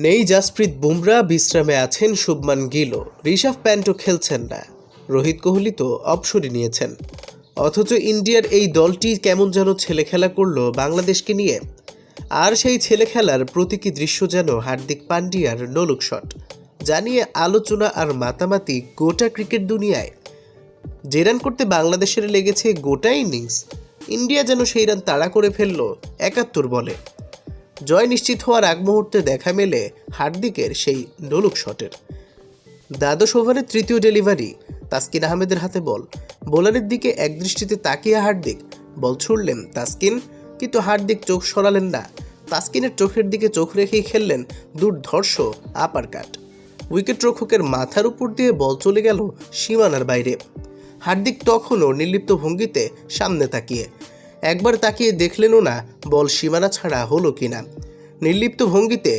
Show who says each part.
Speaker 1: নেই জাসপ্রীত বুমরা, বিশ্রামে আছেন শুভমান গিলও, ঋষভ প্যান্টও খেলছেন না, রোহিত কোহলি তো অবসরই নিয়েছেন। অথচ ইন্ডিয়ার এই দলটি কেমন যেন ছেলে খেলা করলো বাংলাদেশকে নিয়ে। আর সেই ছেলে খেলার প্রতীকী দৃশ্য যেন হার্দিক পান্ডিয়ার নোলুক শট, জানিয়ে আলোচনা আর মাতামাতি গোটা ক্রিকেট দুনিয়ায়। যে রান করতে বাংলাদেশের লেগেছে গোটা ইনিংস, ইন্ডিয়া যেন সেই রান তাড়া করে ফেলল ৭১ বলে। জয় নিশ্চিত হওয়ার আগ মুহূর্তে দেখা মেলে হার্দিকের সেই নোলুক শটের। দ্বাদশ ওভারের তৃতীয় ডেলিভারি, তাসকিন আহমেদের হাতে বল, বোলারের দিকে একদৃষ্টিতে তাকিয়ে হার্দিক বল ছুড়লেন তাসকিন, কিন্তু হার্দিক চোখ সরালেন না। তাসকিনের চোখের দিকে চোখ রেখেই খেললেন দুর্ধর্ষ আপার কাট। উইকেট রক্ষকের মাথার উপর দিয়ে বল চলে গেল সীমানার বাইরে। হার্দিক তখনও নির্লিপ্ত ভঙ্গিতে সামনে তাকিয়ে, একবার তাকিয়ে দেখলেনও না বল সীমানা ছাড়া হলো কিনা। নির্লিপ্ত ভঙ্গিতে